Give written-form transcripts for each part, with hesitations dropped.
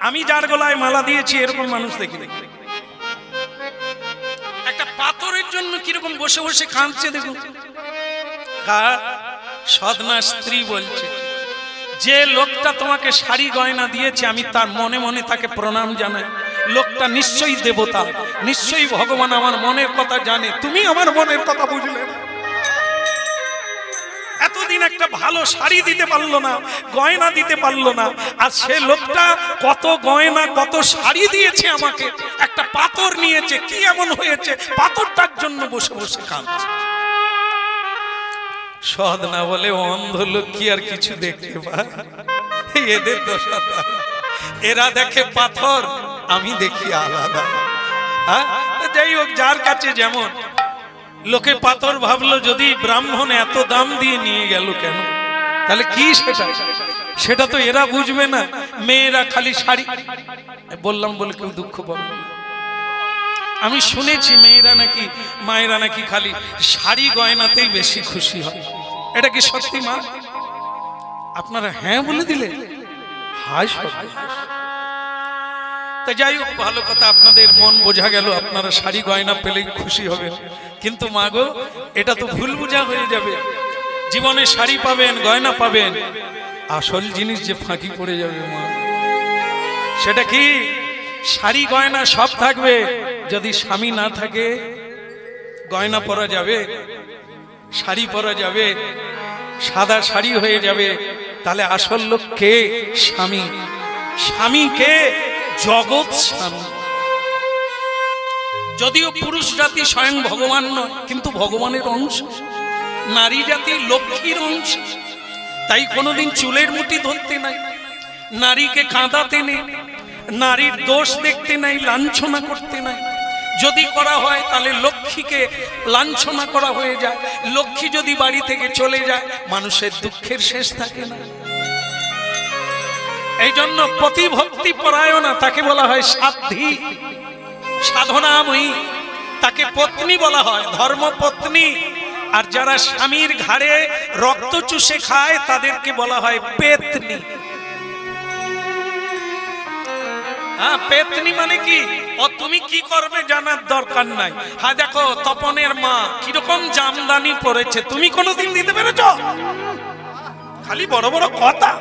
আমি যার গলায় মালা দিয়েছি এরকম মানুষ দেখিনি। একটা পাথরের জন্য কিরকম বসে বসে কাঁদছে দেখুন। সদনা স্ত্রী বলছে, যে লোকটা তোমাকে শাড়ি গয়না দিয়েছে আমি তার মনে মনে তাকে প্রণাম জানাই। লোকটা নিশ্চয়ই দেবতা, নিশ্চয়ই ভগবান আমার মনের কথা জানে, তুমি আমার মনের কথা বুঝলে না। এতদিন একটা ভালো শাড়ি দিতে পারলো না, গয়না দিতে পারলো না, আর সে লোকটা কত গয়না কত শাড়ি দিয়েছে আমাকে, একটা পাথর নিয়েছে, কি এমন হয়েছে পাথরটার জন্য বসে বসে কাঁদছে। সদনা বলে, অন্ধ লোক কি আর কিছু দেখতে পায়? এদের দশা, এরা দেখে পাথর, আমি দেখি আলাদা। যাই হোক, যার কাছে যেমন। লোকে পাথর ভাবলো, যদি ব্রাহ্মণ এত দাম দিয়ে নিয়ে গেল কেন, তাহলে কি সেটা? সেটা তো এরা বুঝবে না। মেয়েরা খালি শাড়ি, বললাম বলে কেউ দুঃখ পাবে না। আমি শুনেছি মেয়েরা নাকি, মায়েরা নাকি খালি শাড়ি গয়নাতেই বেশি খুশি হয়। এটা কি সত্যি মা? আপনারা হ্যাঁ বলে দিলে। হায় সত্যি। তা যাই হোক, ভালো কথা, আপনাদের মন বোঝা গেল, আপনারা শাড়ি গয়না পেলেই খুশি হবেন। কিন্তু মা গো, এটা তো ভুল বোঝা হয়ে যাবে। জীবনে শাড়ি পাবেন, গয়না পাবেন, আসল জিনিস যে ফাঁকি পড়ে যাবে মা। সেটা কি? শাড়ি গয়না সব থাকবে, যদি স্বামী না থাকে গয়না পরা যাবে, শাড়ি পরা যাবে, সাদা শাড়ি হয়ে যাবে, তাহলে আসল লোক কে? স্বামী। স্বামী কে? জগৎ স্বামী। যদিও পুরুষ জাতি স্বয়ং ভগবান নয়, কিন্তু ভগবানের অংশ। নারী জাতি লক্ষ্মীর অংশ। তাই কোনোদিন চুলের মুঠি ধরতে নাই, নারীকে কাঁদাতে নেই, নারীর দোষ দেখতে নাই, লাঞ্ছনা করতে নাই। যদি করা হয় তাহলে লক্ষ্মীকে লাঞ্ছনা করা হয়ে যায়। লক্ষ্মী যদি বাড়ি থেকে চলে যায়, মানুষের দুঃখের শেষ থাকে না। এই জন্য প্রতিভক্তি পরায়ণা, তাকে বলা হয় সাধ্বী, সাধনাময়ী, তাকে পত্নী বলা হয়, ধর্মপত্নী। আর যারা স্বামীর ঘাড়ে রক্ত চুষে খায় তাদেরকে বলা হয় পেতনি। হ্যাঁ, পেতনি মানে কি? ও তুমি কি করবে জানার দরকার নাই। হ্যাঁ দেখো, তপনের মা কিরকম জামদানি পরেছে, তুমি কোনোদিন দিতে পেরেছ? খালি বড় বড় কথা।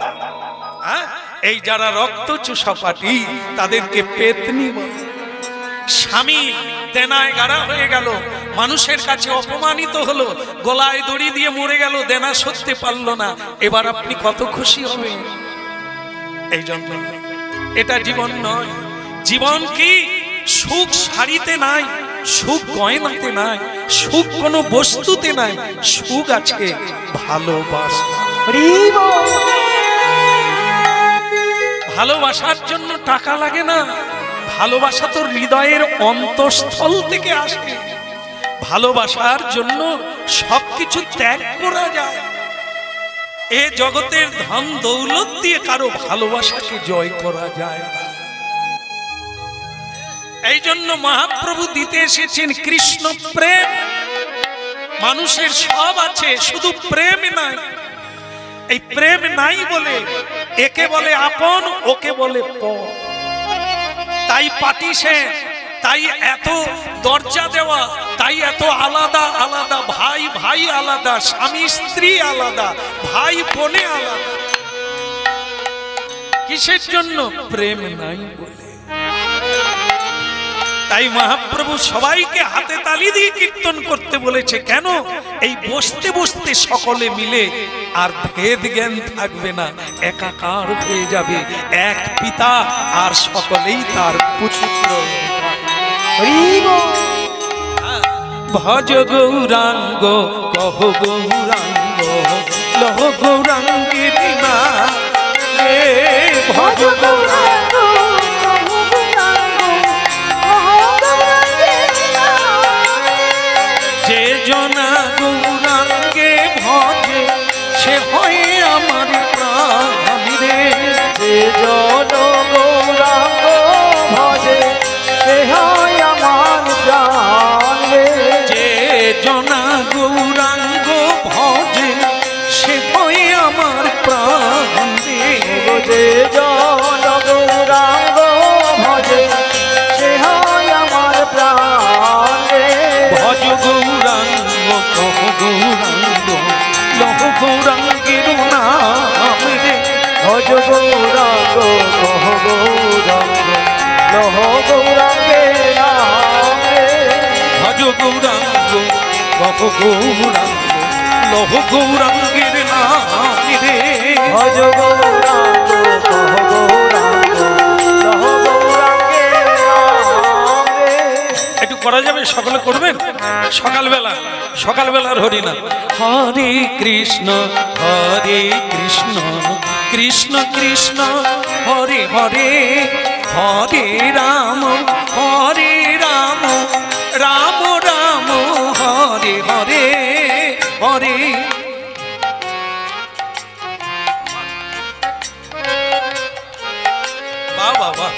হ্যাঁ, এই যারা রক্ত চুষাপাটি তাদেরকে পেতনি বলে। স্বামী দেনায় গাড়া হয়ে গেল, মানুষের কাছে অপমানিত হলো, গলায় দড়ি দিয়ে মরে গেল, দেনা সরতে পারলো না, এবার আপনি কত খুশি হবেন? এই জন্য এটা জীবন নয়। জীবন কি? সুখ শাড়িতে নাই, সুখ গয়নাতে নাই, সুখ কোনো বস্তুতে নাই, সুখ আছে ভালোবাসা। ভালোবাসার জন্য টাকা লাগে না, ভালোবাসা তো হৃদয়ের অন্তঃস্থল থেকে আসে। ভালোবাসার জন্য সবকিছু ত্যাগ করা যায়। এ জগতের ধন দৌলত দিয়ে কারো ভালোবাসাকে জয় করা যায় না। এই জন্য মহাপ্রভু দিতে এসেছেন কৃষ্ণ প্রেম। মানুষের সব আছে, শুধু প্রেম নাই। এই প্রেম নাই বলে একে বলে আপন, ওকে বলে পর। তাই পাটিসে, তাই এত দরজা দেওয়া, তাই এত আলাদা আলাদা, ভাই ভাই আলাদা, স্বামী স্ত্রী আলাদা, ভাই বোনে আলাদা। কিসের জন্য? প্রেম নাই বলে। তাই মহাপ্রভু সবাইকে হাতে তালি দিয়ে কীর্তন করতে বলেছে। কেন? এই বসতে বসতে সকলে মিলে আর ভেদ জ্ঞান থাকবে না, একাকার হয়ে যাবে, এক পিতা আর সকলেই তার পুত্র। ভজ গৌরাঙ্গ কহ গৌরাঙ্গ লহ গৌরাঙ্গের না, ভজ গৌরাঙ্গ যে জনা গৌরাঙ্গে ভজে সে হয় আমার প্রাণ রে। যে জন গৌরাঙ্গ ভজে সে হয় আমার প্রাণ রে। যে জনা গৌরাঙ্গ ভজে সে হয় আমার প্রাণ রে। যে জন লহ গৌরাঙ্গে নামে ভজ গৌরাঙ্গ লহ গৌরাঙ্গ লহ গৌরাঙ্গের নাম রে ভজ গৌরাঙ্গ লহ গৌরাঙ্গ লহ গৌরাঙ্গে নামে। একটু করা যাবে? সকলে করবেন সকালবেলার হরিনাম। হরে কৃষ্ণ কৃষ্ণ কৃষ্ণ হরে হরে হরে রাম রাম রাম হরে হরে হরে। বাহ বাহ বাহ।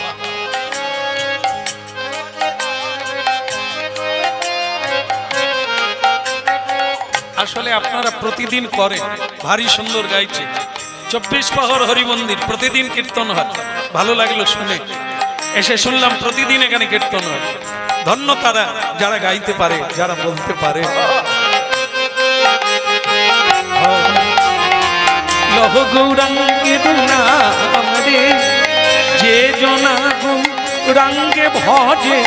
আসলে আপনারা প্রতিদিন করেন, ভারী সুন্দর গাইছে। 24 প্রহর হরি মন্দির প্রতিদিন কীর্তন হয়, ভালো লাগলো শুনে। এসে শুনলাম প্রতিদিন এখানে কীর্তন হয়। ধন্য তারা যারা গাইতে পারে, যারা বলতে পারে। লহ গৌরাঙ্গের নাম রে যে জনা গৌরাঙ্গে ভজে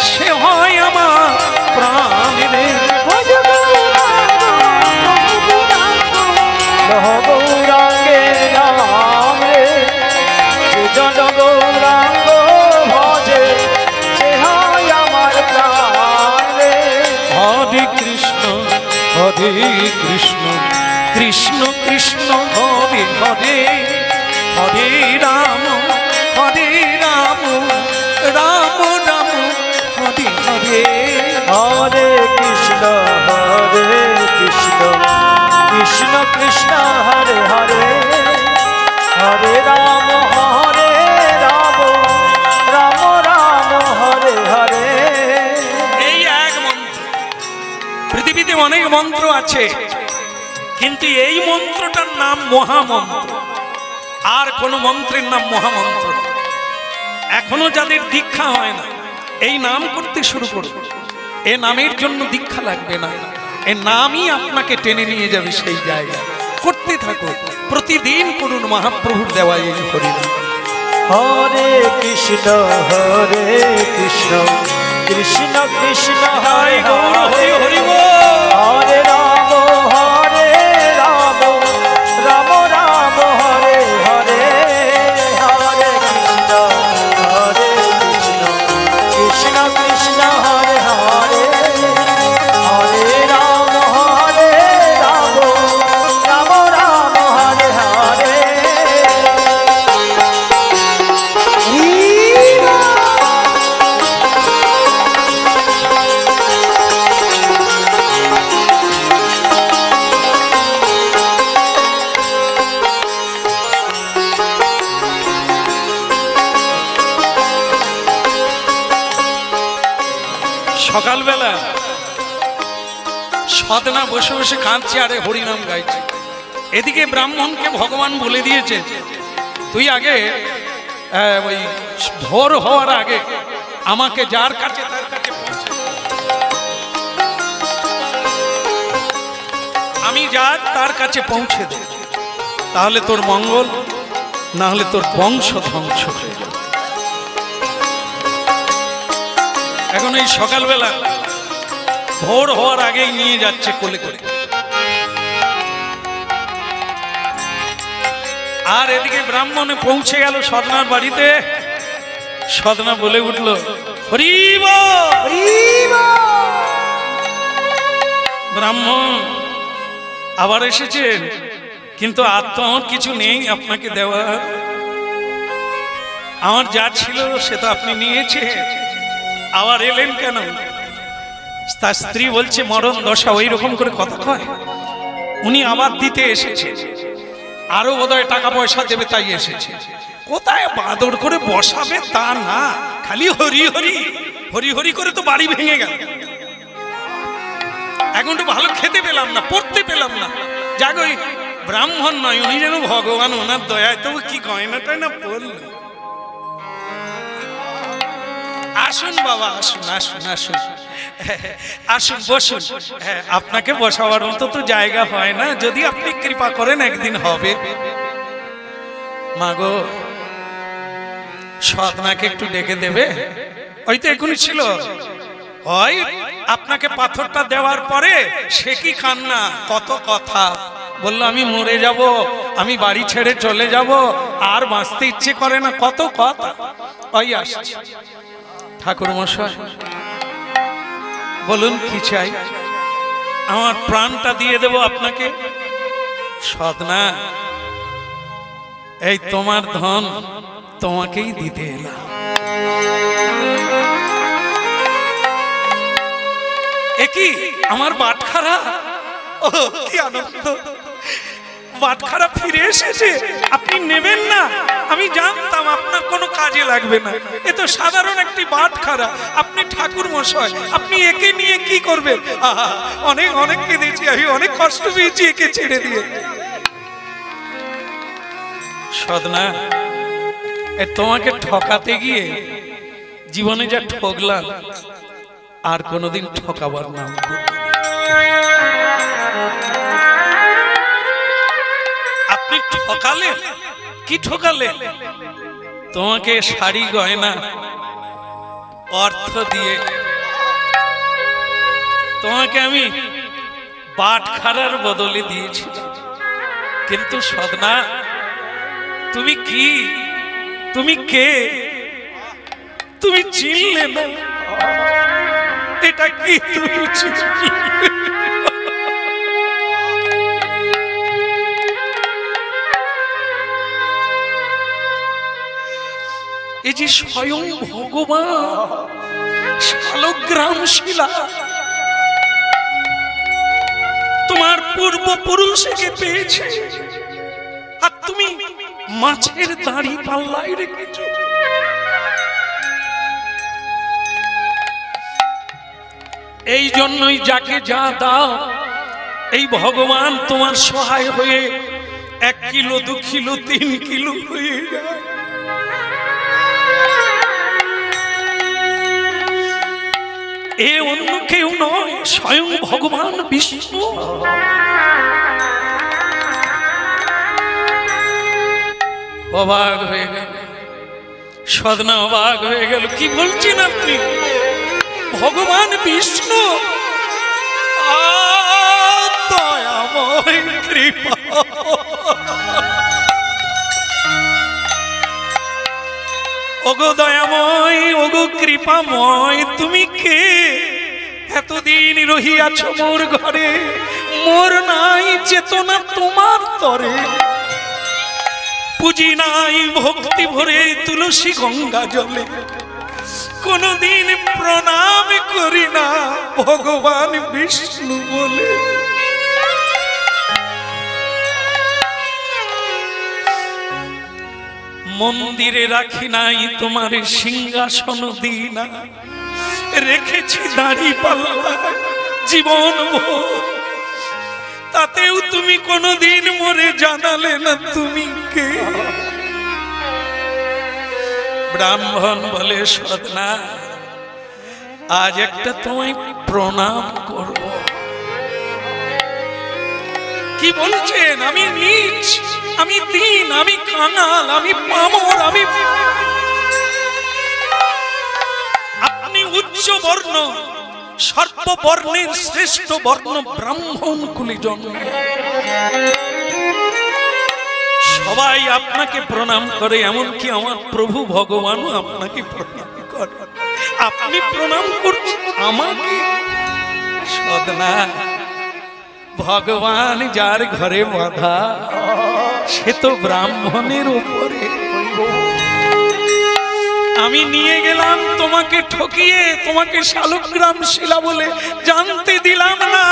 সে হয় আমার প্রাণ রে। লহ গৌরাঙ্গে নামে যে জন গৌরাঙ্গ ভজে সে হয় আমার প্রাণ রে। হরে কৃষ্ণ কৃষ্ণ কৃষ্ণ হরে হরে হরে রাম রাম রাম হরে হরে। হরে কৃষ্ণ কৃষ্ণ কৃষ্ণ হরে হরে হরে রাম রাম রাম হরে হরে। এই এক মন্ত্র। পৃথিবীতে অনেক মন্ত্র আছে, কিন্তু এই মন্ত্রটার নাম মহামন্ত্র। আর কোন মন্ত্রের নাম মহামন্ত্র। এখনো যাদের দীক্ষা হয় না, এই নাম করতে শুরু করুন। এ নামের জন্য দীক্ষা লাগবে না, এ নামই আপনাকে টেনে নিয়ে যাবে সেই জায়গায়। করতে থাকুন, প্রতিদিন করুন মহাপ্রভুর দেওয়া এই হরিনাম। হরে কৃষ্ণ কৃষ্ণ কৃষ্ণ হরে হরে হরি হরে রাম রাম রাম হরে হরে হরে কৃষ্ণ কৃষ্ণ কৃষ্ণ হরে হরে হরে রাম রাম রাম হরে হরে। সকালবেলা সদনা বসে বসে কাঁদছে আরে হরিনাম গাইছে। এদিকে ব্রাহ্মণকে ভগবান বলে দিয়েছেন, তুই আগে ওই ভোর হওয়ার আগে আমাকে যার কাছে তার কাছে পৌঁছে দে। আমি যার তার কাছে পৌঁছে দে, তাহলে তোর মঙ্গল, না হলে তোর বংশ ধ্বংস হয়ে যাবে। এখন এই সকালবেলা ভোর হওয়ার আগেই নিয়ে যাচ্ছে কোলে করে। আর এদিকে ব্রাহ্মণে পৌঁছে গেল সদনার বাড়িতে। সদনা বলে উঠল, হরিব ব্রাহ্মণ আবার এসেছেন, কিন্তু আর তো আমার কিছু নেই আপনাকে দেওয়ার। আমার যা ছিল সে তো আপনি নিয়েছে, আবার এলেন কেন? তার স্ত্রী বলছে, মরণ দশা, ওই রকম করে কথা কয়। উনি আবার দিতে এসেছে, আরো বোধহয় টাকা পয়সা দেবে তাই এসেছে। কোথায় বাদর করে বসাবে তা না, খালি হরি হরি হরি হরি করে তো বাড়ি ভেঙে গেল। এখন তো ভালো খেতে পেলাম না, পড়তে পেলাম না। যাক ওই ব্রাহ্মণ নয়, উনি যেন ভগবান, ওনার দয়ায় তবু কি গয়নাটাই না পড়ল। আসুন বাবা, আসুন আসুন আসুন আসুন, বসুন। হ্যাঁ, আপনাকে বসাবার মতো তো জায়গা হয় না, যদি আপনি কৃপা করেন একদিন হবে। মাগো সাধনাকে একটু ডেকে দেবে? ওই তো এখনই ছিল, ওই আপনাকে পাথরটা দেওয়ার পরে সে কি কান্না, কত কথা বললো, আমি মরে যাব, আমি বাড়ি ছেড়ে চলে যাব, আর বাঁচতে ইচ্ছে করে না, কত কথা। ওই আসছে। ঠাকুর মশাই বলুন কি চাই? আমার প্রাণটা দিয়ে দেব আপনাকে। সাধনা, এই তোমার ধন তোমাকেই দিতে এলাম। একই আমার বাটখারা, ও কি আনন্দ, বাটখারা ফিরে এসেছে। আপনি নেবেন না? আমি জানতাম আপনার কোনো কাজে লাগবে না, এ তো সাধারণ একটি বাটখারা। আপনি ঠাকুর মশাই, আপনি একে নিয়ে কি করবেন? অনেক অনেক কেঁদেছি আমি, অনেক কষ্ট পেয়েছি একে ছেড়ে দিয়ে। সাধনা, তোমাকে ঠকাতে গিয়ে জীবনে যা ঠকলাম, আর কোনোদিন ঠকাবার নাম করব না। আপনি ঠকালেন, কি ঠকালেন? তোমাকে শাড়ি গয়না অর্থ দিয়ে তোমাকে আমি বাটখারার বদলে দিয়েছিলাম। কিন্তু সাধনা, তুমি কি, তুমি কে? তুমি চিনলে না? এটা কি তুমি চিনলে? এই যে স্বয়ং ভগবান শালগ্রাম শিলা, তোমার পূর্বপুরুষকে পেয়েছে, আর তুমি মাছের দাড়ি পাল্লায় রেখেছ। এই জন্যই যাকে যা দাও, এই ভগবান তোমার সহায় হয়ে 1 কিলো 2 কিলো 3 কিলো হয়ে যায়। এ অন্য কেউ নয়, স্বয়ং ভগবান বিষ্ণু। অবাক হয়ে গেল সাধনা, অবাক হয়ে গেল। কি বলছেন আপনি? ভগবান বিষ্ণু? দয়াময় কৃপা, ওগো দয়াময়, ওগো কৃপাময়, তুমি কে? এতদিন রহিয়াছ মোর ঘরে, মোর নাই চেতনা তোমার তরে। পুজি নাই ভক্তি ভরে তুলসী গঙ্গা জলে, কোনদিন প্রণাম করি না ভগবান বিষ্ণু বলে। মন্দিরে রাখি নাই তোমার সিংহাসন দিনা, রেখেছি দাড়ি পাল্লা জীবন ভোর, তাতেও তুমি কোনদিন মরে জানালে না তুমি কে। ব্রাহ্মণ বলে, সাধনা, আজ একটা তোমায় প্রণাম করব। কি বলছেন? আমি নীচ, আমি দীন, আমি কাঙাল, আমি পামর, আমি। আপনি উচ্চ বর্ণ, সর্ববর্ণের শ্রেষ্ঠ বর্ণ ব্রাহ্মণ কুলে জন্ম, সবাই আপনাকে প্রণাম করে, এমনকি আমার প্রভু ভগবানও আপনাকে প্রণাম করে। আপনি প্রণাম করছেন আমাকে? সাধনা, ভগবান যার ঘরে বাঁধা, সে তো ব্রাহ্মণের উপরে। আমি নিয়ে গেলাম তোমাকে ঠকিয়ে, তোমাকে শালগ্রাম শিলা বলে জানতে দিলাম না।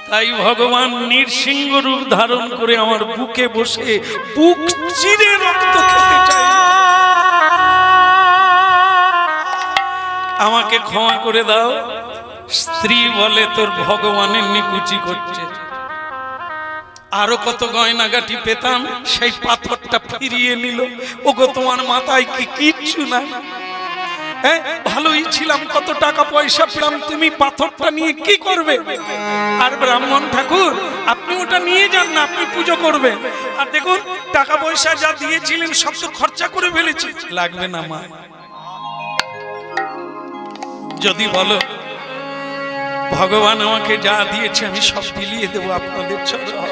তাই ভগবান নৃসিংহ রূপ ধারণ করে আমার বুকে বসে বুক চিরে রক্ত খেতে চাই। আমাকে ক্ষমা করে দাও। স্ত্রী বলে, তোর ভগবানের নিকুচি করছে। আরো কত গয়নাগাটি পেতাম, সেই পাথরটা ফিরিয়ে নিল। ওগো, তোমার মাথায় কি কিচ্ছু নাই? হ্যাঁ ভালোই ছিলাম, কত টাকা পয়সা পেলাম, তুমি পাথরটা নিয়ে কি করবে? আর ব্রাহ্মণ ঠাকুর আপনি ওটা নিয়ে যান না, আপনি পুজো করবেন। আর দেখুন টাকা পয়সা যা দিয়েছিলেন সব তো খরচা করে ফেলেছি। লাগবে না মা, যদি বলো ভগবান আমাকে যা দিয়েছে আমি সব বিলিয়ে দেবো আপনাদের চরণে,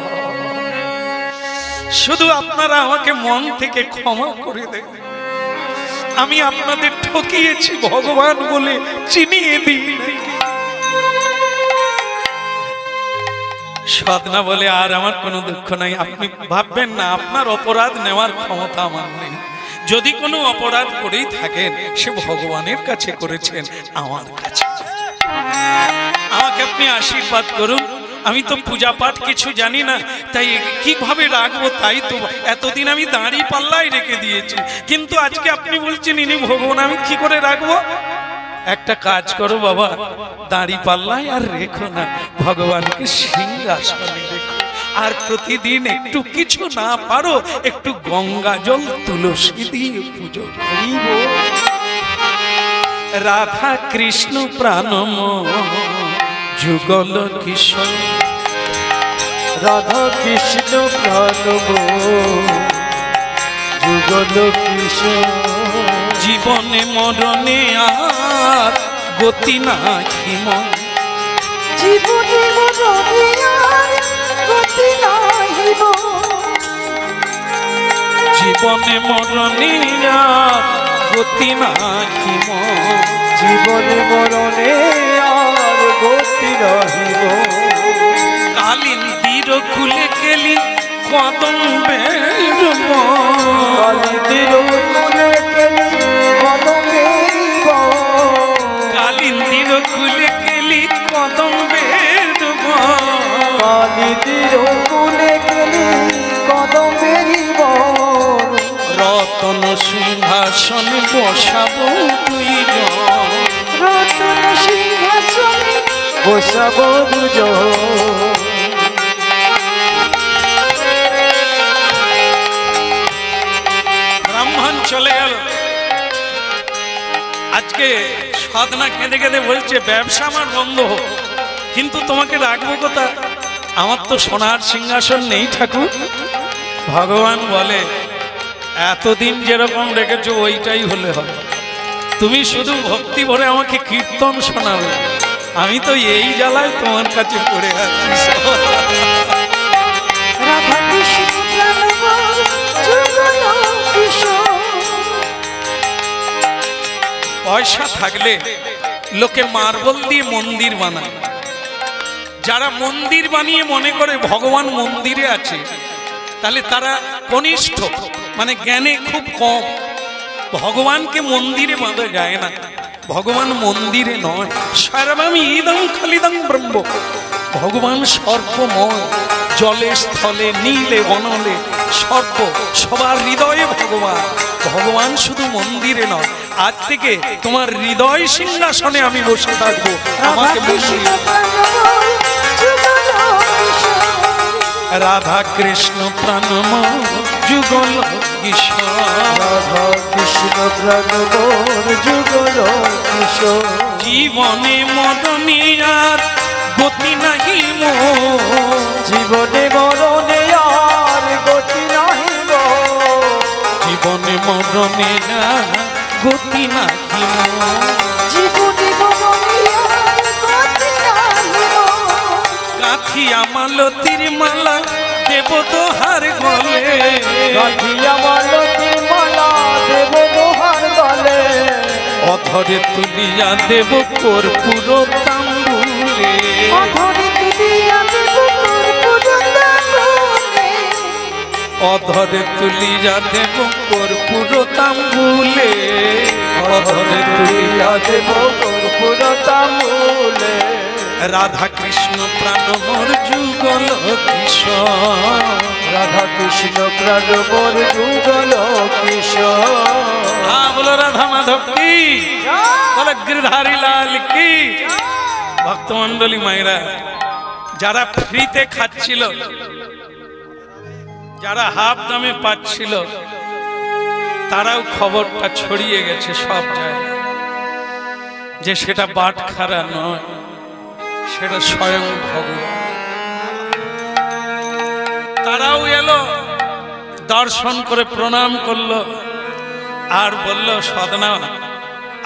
শুধু আপনারা আমাকে মন থেকে ক্ষমা করে দেন। আমি আপনাদের ঠকিয়েছি ভগবান বলে চিনিয়ে দিই। সাধনা বলে আর আমার কোনো দুঃখ নাই। আপনি ভাববেন না আপনার অপরাধ নেওয়ার ক্ষমতা আমার নেই। যদি কোনো অপরাধ করেই থাকেন সে ভগবানের কাছে করেছেন, আমার কাছে। আমাকে আপনি আশীর্বাদ করুন। আমি তো পূজা পাঠ কিছু জানি না, তাই কিভাবে রাখবো তাই তো এতদিন আমি দাঁড়ি পাল্লাই রেখে দিয়েছি, কিন্তু আজকে আপনি বলছেন ইনি ভগবান, আমি কি করে রাখবো? একটা কাজ করো বাবা, দাঁড়ি পাল্লাই আর রেখো না, ভগবানকে সিংহাসনে রেখো। আর প্রতিদিন একটু কিছু না পারো একটু গঙ্গা জল তুলসী দিয়ে পুজো করিব। রাধা কৃষ্ণ প্রাণম যুগল কিশোর, রাধা কৃষ্ণ প্রাণব যুগল কিশোর। জীবনে মরণে আর গতি নাহি মন, জীবনে মরণে আর গতি নাহি মন, জীবনে মরণে আর গতি নাহি মন, জীবনে মরণে আর গতি রহিব। কালিন্দির খুলে গেলি কদম্বের কালিন্দির খুলে গেলি কদম্বের কালিন্দির খুলে গেলি কদম্বের কালিন্দির খুলে গেলি কদম্বের রতন সিংহাসন বসাবো দুইজন, রতন সিংহাসনে বসাবো দুজন। ব্রাহ্মণ চলে গেল। আজকে সাধনা কেঁদে কেঁদে বলছে ব্যবসা আমার বন্ধ হোক, কিন্তু তোমাকে রাখবো কোথা? আমার তো সোনার সিংহাসন নেই ঠাকুর। ভগবান বলে এতদিন যেরকম রেখেছো ওইটাই হলে হবে, তুমি শুধু ভক্তি ভরে আমাকে কীর্তন শোনাবে, আমি তো এই জ্বালায় তোমার কাছে পড়ে আছি। রাধা কৃষ্ণ প্রাণব যুগল কিশোর। পয়সা থাকলে লোকে মার্বেল দিয়ে মন্দির বানায়। যারা মন্দির বানিয়ে মনে করে ভগবান মন্দিরে আছে, তাহলে তারা কনিষ্ঠ, মানে জ্ঞানে খুব কম। ভগবানকে মন্দিরে বাঁধা যায় না, ভগবান মন্দিরে নয়। সর্বমি ইদং খালিদং ব্রহ্ম, ভগবান সর্বময়, জলে স্থলে নীলে অনলে সর্ব, সবার হৃদয়ে ভগবান। ভগবান শুধু মন্দিরে নয়। আজ থেকে তোমার হৃদয় সিংহাসনে আমি বসে থাকবো, আমাকে মন্দিরে। রাধা কৃষ্ণ প্রাণম যুগল কিশোর, রাধা কৃষ্ণ প্রাণব যুগল কিশোর। জীবনে মরণে আর গতি নাহি মোর, জীবনে মরণে আর গতি নাহিব। জীবনে মরণে আর গতি নাহি মোর। জীবনে মরণে আর গতি নাহি মোর। কাঠিয়া মালতীর মালা দেব তোহার গলে, গাঁথিয়া মালতীর মালা দেব তোহার গলে। অধরে তুলিয়া দেব কর্পূর তাম্বুলে, অধরে তুলিয়া দেব কর্পূর তাম্বুলে। অধরে তুলিয়া দেব কর্পূর তাম্বুলে, অধরে তুলিয়া দেব কর্পূর তাম্বুলে। রাধা কৃষ্ণ প্রাণমোর যুগল কিশোর, রাধা কৃষ্ণ প্রাণবর যুগল কিশোর। বলো রাধা মাধব কি, বলো গিরধারী লাল কি। ভক্তমন্ডলী মায়েরা, যারা ফ্রিতে খাচ্ছিল, যারা হাফ দামে পাচ্ছিল, তারাও খবরটা ছড়িয়ে গেছে সব জায়গায়। যে সেটা বাটখারা নয়, সেটা স্বয়ং ভগবান। তারাও এলো, দর্শন করে প্রণাম করলো আর বলল, সদনা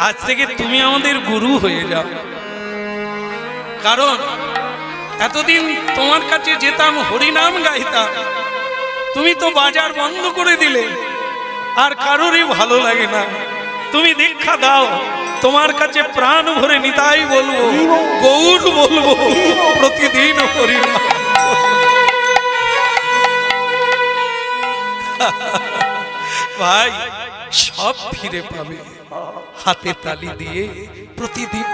আজ থেকে তুমি আমাদের গুরু হয়ে যাও। কারণ এতদিন তোমার কাছে যেতাম, হরিনাম গাইতাম, তুমি তো বাজার বন্ধ করে দিলে, আর কারোরই ভালো লাগে না। তুমি দীক্ষা দাও, তোমার কাছে প্রাণ ভরে নিতাই বলবো, গৌর বলবো, প্রতিদিন হরিনাম। ভাই সব ফিরে পাবে, হাতে তালি দিয়ে প্রতিদিন।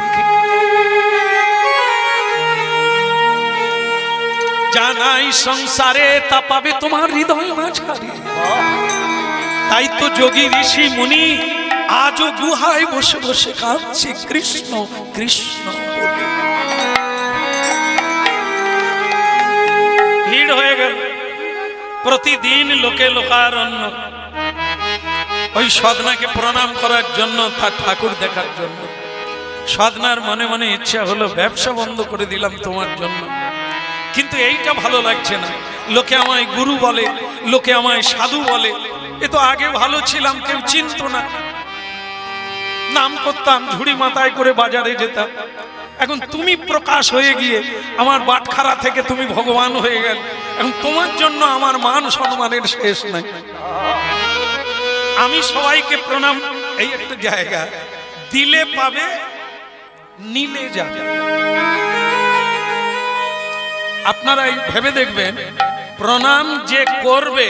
জানাই সংসারে তা পাবে তোমার হৃদয় মাঝারে। তাই তো যোগী ঋষি মুনি আজও গুহায় বসে বসে কাঁদছে কৃষ্ণ কৃষ্ণ বলে। ভিড় হয়ে গেল, প্রতিদিন লোকে লোকারণ্য ওই সদনাকে প্রণাম করার জন্য, তার ঠাকুর দেখার জন্য। সদনার মনে মনে ইচ্ছা হলো, ব্যবসা বন্ধ করে দিলাম তোমার জন্য, কিন্তু এইটা ভালো লাগছে না। লোকে আমায় গুরু বলে, লোকে আমায় সাধু বলে। এ তো আগে ভালো ছিলাম, কেউ চিনত না, নাম করতাম, ঝুড়ি মাথায় করে বাজারে যেতাম। এখন তুমি প্রকাশ হয়ে গিয়ে আমার বাটখারা থেকে তুমি ভগবান হয়ে গেল। এখন তোমার জন্য আমার মান সম্মানের শেষ নাই। আমি সবাইকে প্রণাম, এই একটা জায়গা, দিলে পাবে, নিলে যাবে। আপনারা ভেবে দেখবেন, প্রণাম যে করবে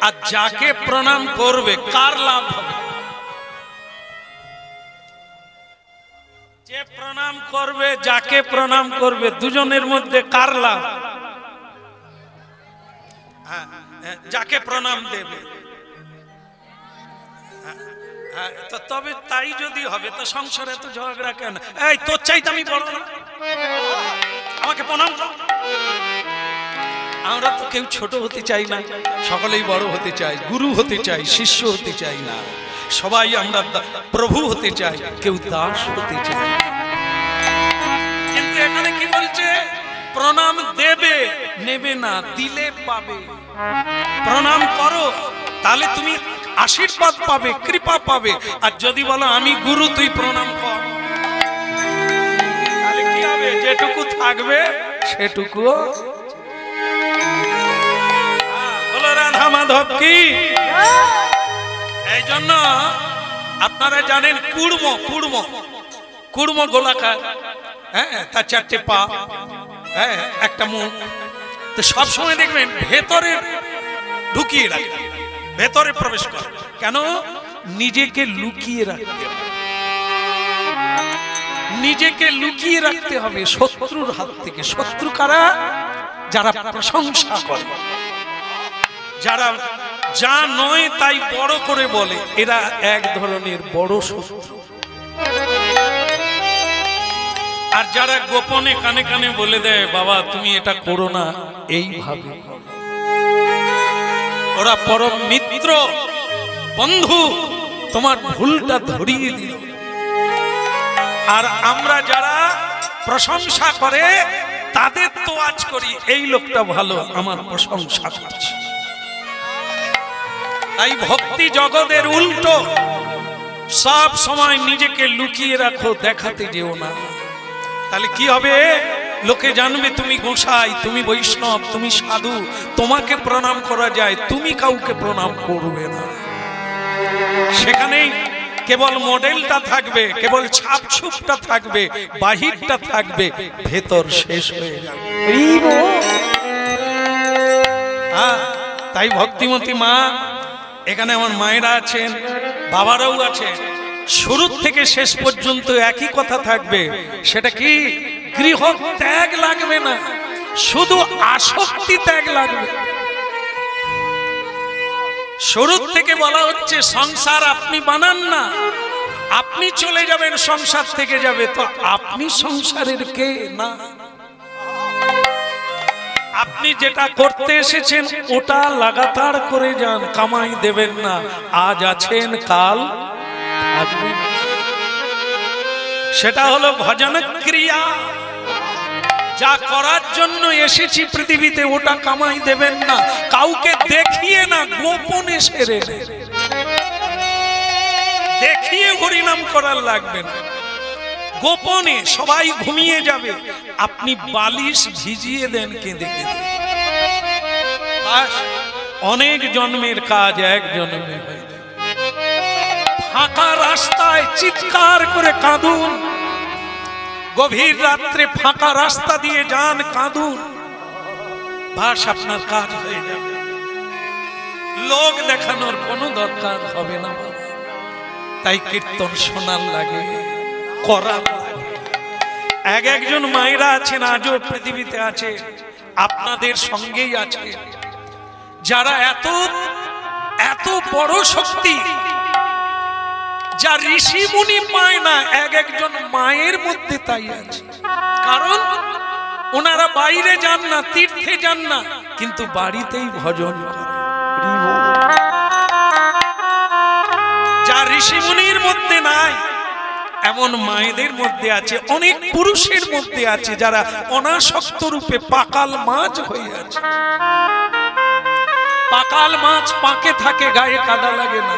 আর যাকে প্রণাম করবে, কার লাভ হবে? যে প্রণাম করবে, যাকে প্রণাম করবে, দুজনের মধ্যে কার লাভ? যাকে প্রণাম দেবে। তবে তাই যদি হবে, তো সংসারে তো ঝগড়া কেন? এই তোর চাইতে আমি বড় না, আমাকে প্রণাম কর। আমরা তো কেউ ছোট হতে চাই না, সকলেই বড় হতে চাই, গুরু হতে চাই, শিষ্য হতে চাই না। সবাই আমরা প্রভু হতে চাই, কেউ দাস হতে চাই। কিন্তু এখানে কি বলছে? প্রণাম দেবে, নেবে না, দিলে পাবে। প্রণাম করো, তাহলে তুমি আশীর্বাদ পাবে, কৃপা পাবে। আর যদি বলো আমি গুরু, তুই প্রণাম কর, তাহলে কি হবে? যেটুকু থাকবে সেটুকু। বলো রাধা মাধব কি। এই জন্য আপনারা জানেন, কুড়ম কুড়ম কুড়ম গোলাকার, হ্যাঁ, তার চারটে পা, হ্যাঁ, একটা মুখ। তো সবসময় দেখবেন ভেতরে ঢুকিয়ে রাখে, ভেতরে প্রবেশ করে। কেন? নিজেকে লুকিয়ে রাখতে হবে, নিজেকে লুকিয়ে রাখতে হবে শত্রুর হাত থেকে। শত্রু কারা? যারা প্রশংসা করে, যারা যা নয় তাই বড় করে বলে, এরা এক ধরনের বড় শত্রু। আর যারা গোপনে কানে কানে বলে দেয়, বাবা তুমি এটা করো না, এইভাবে, ওরা পরম মিত্র, বন্ধু, তোমার ভুলটা ধরিয়ে দিল। আর আমরা যারা প্রশংসা করে তাদের তোয়াজ করি, এই লোকটা ভালো, আমার প্রশংসা করছে। তাই ভক্তি জগতের উল্টো, সব সময় নিজেকে লুকিয়ে রাখো, দেখাতে যেও না। তাহলে কি হবে? লোকে জানবে তুমি গোসাই, তুমি বৈষ্ণব, তুমি সাধু, তোমাকে প্রণাম করা যায়, তুমি কাউকে প্রণাম করবে না। সেখানেই কেবল মডেলটা থাকবে, কেবল ছাপছুপটা থাকবে, বাহিরটা থাকবে, ভেতর শেষ হয়ে যাবে। তাই ভক্তিমতী মা, এখানে আমার মায়েরা আছেন, বাবারাও আছেন, শুরু থেকে শেষ পর্যন্ত একই কথা থাকবে। সেটা কি? গৃহ ত্যাগ লাগবে না, শুধু আসক্তি ত্যাগ লাগবে। শুরু থেকে বলা হচ্ছে সংসার আপনি বানান না, আপনি চলে যাবেন, সংসার থেকে যাবে। তো আপনি সংসারের কে? না, আপনি যেটা করতে এসেছেন ওটা লাগাতার করে যান, কামাই দেবেন না। আজ আছেন, কাল থাকবেন। সেটা হলো ভজন ক্রিয়া। যা করার জন্য এসেছি পৃথিবীতে ওটা কামাই দেবেন না, কাউকে দেখিয়ে না, গোপনে সেরে নেন। দেখিয়ে হরিনাম করার লাগবে না, গোপনে সবাই ঘুমিয়ে যাবে, আপনি বালিশ ভিজিয়ে দেন কেঁদে কেঁদে। অনেক জন্মের কাজ এক জন্মে হয়ে যায়। ফাঁকা রাস্তায় চিৎকার করে কাঁদুন, গভীর রাত্রে ফাঁকা রাস্তা দিয়ে যান, কাঁদুন, বাস আপনার কাজ হয়ে যাবে। লোক দেখানোর কোনো দরকার হবে না। তাই কীর্তন শোনার লাগে, করার লাগে। এক একজন মায়েরা আছেন, আজও পৃথিবীতে আছে, আপনাদের সঙ্গেই আছে, যারা এত এত বড় শক্তি যা ঋষি মুনি পায় না, এক একজন মায়ের মধ্যে তাই আছে। কারণ ওনারা বাইরে যান না, তীর্থে যান না, কিন্তু বাড়িতেই ভজন করে। যা ঋষি মুনির মধ্যে নাই, এমন মায়েদের মধ্যে আছে, অনেক পুরুষের মধ্যে আছে, যারা অনাসক্ত রূপে পাকাল মাছ হয়ে আছে। পাকাল মাছ পাকে থাকে, গায়ে কাদা লাগে না।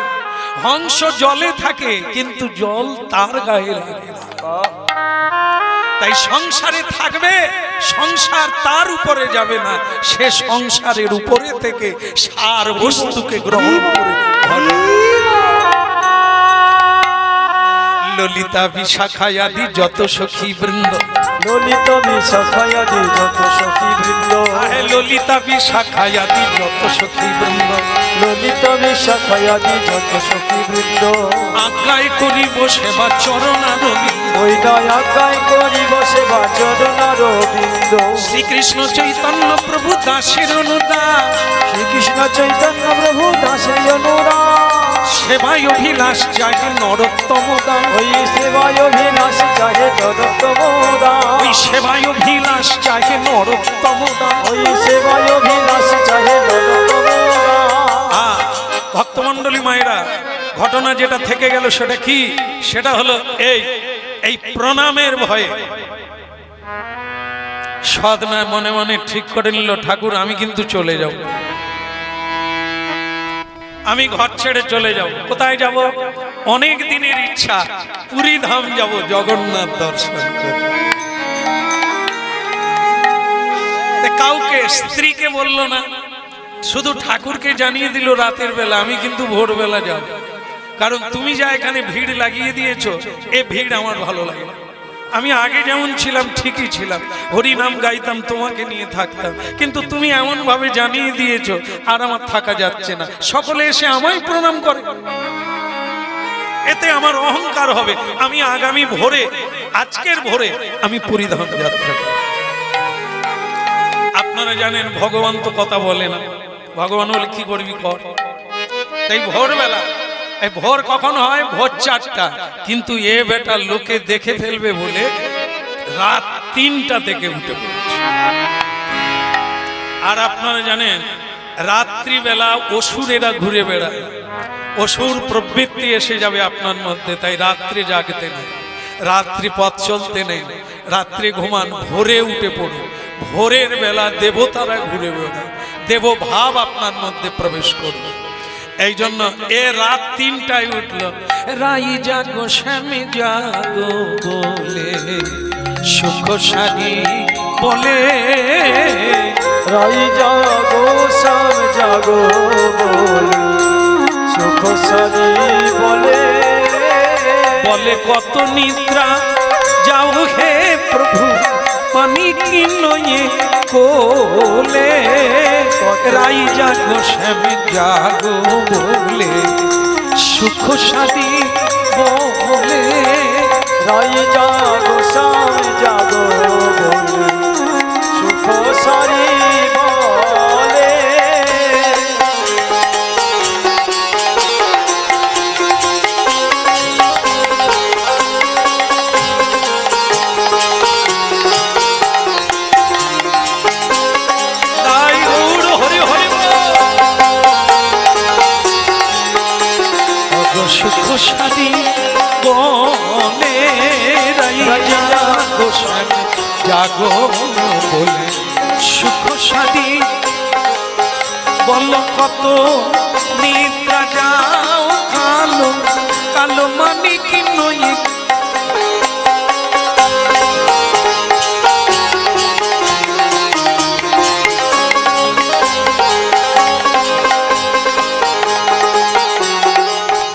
হংস জলে থাকে, কিন্তু জল তার গায়ে লাগে না। তাই সংসারে থাকবে, সংসার তার উপরে যাবে না, সে সংসারের উপরে থেকে সার বস্তুকে গ্রহণ করে। ললিতা বিশাখায়াদি যত সখী বৃন্দ, ললিতা বিশাখায়াদি যত সখী বৃন্দ, ললিতা বিশাখায়াদি যত সখী বৃন্দ, ললিতা বিশাখায়াদি যত সখী বৃন্দ, আজ্ঞায় করিব সেবা চরণারবিন্দ, ওই আজ্ঞায় করিব সেবা চরণারবিন্দ। শ্রীকৃষ্ণ চৈতন্য প্রভু দাসের অনুদাস, শ্রীকৃষ্ণ চৈতন্য প্রভু দাসের অনুরাগ, সেবায় অভিলাষ জাগে নরোত্তম দাস, ওই সেবায় অভিলাষ জাগে নরোত্তম দাস, ওই সেবায় অভিলাষ জাগে নরোত্তম দাস, ওই সেবায় অভিলাষ জাগে নরোত্তম দাস। ভক্তমণ্ডলী মায়েরা, ঘটনা যেটা থেকে গেল সেটা কি? সেটা হলো এই প্রণামের ভয়ে সদনা মনে মনে ঠিক করে নিল, ঠাকুর আমি কিন্তু চলে যাব, আমি ঘর ছেড়ে চলে যাব। কোথায় যাব? অনেক দিনের ইচ্ছা, পুরী ধাম যাব, জগন্নাথ দর্শন করব। কাউকে, স্ত্রীকে বলল না, শুধু ঠাকুরকে জানিয়ে দিল রাতের বেলা, আমি কিন্তু ভোরবেলা যাব। কারণ তুমি যা এখানে ভিড় লাগিয়ে দিয়েছো, এ ভিড় আমার ভালো লাগে না। আমি আগে যেমন ছিলাম ঠিকই ছিলাম, হরি নাম গাইতাম, তোমাকে নিয়ে থাকতাম, কিন্তু তুমি এমন ভাবে জানিয়ে দিয়েছো আর আমার থাকা যাচ্ছে না। সকলে এসে আমায় প্রণাম করে, এতে আমার অহংকার হবে। আমি আগামী ভোরে, আজকের ভোরে আমি পুরীধাম যাত্রা করব। আপনারা জানেন ভগবান তো কথা বলে না, ভগবান বলে কি করবি কর। তাই ভোরবেলা, এই ভোর কখন হয়? ভোর 4টা, কিন্তু এ বেটা লোকে দেখে ফেলবে বলে রাত 3টা থেকে উঠে পড়েছে। আর আপনারা জানেন রাত্রিবেলা অসুরেরা ঘুরে বেড়ায়, অসুর প্রবৃত্তি এসে যাবে আপনার মধ্যে। তাই রাত্রে জাগতে নেই, রাত্রি পথ চলতে নেই, রাত্রে ঘুমান, ভোরে উঠে পড়ুন। ভোরের বেলা দেবতারা ঘুরে বেড়ায়, দেব ভাব আপনার মধ্যে প্রবেশ করবে। এই জন্য এ রাত 3টায় উঠল, রাই জাগো শ্যামে জাগো বলে, সুখ সাগি বলে, রাই জাগো শ্যাম জাগো বলে, সুখ সাগি বলে, বলে কত নিদ্রা যাও হে প্রভু, পানি কি নয়ে কোলে, রাই জাগো শ্যামে জাগো বলে, সুখ সাদি বলে, রাই জাগো শ্যাম জাগো বলে, সুখ সারি বলে। সুখ সাদি বলে, জাগো বলে সুখ সাদি বল কত নিদ্রা যাও কালো কালো মানিক নই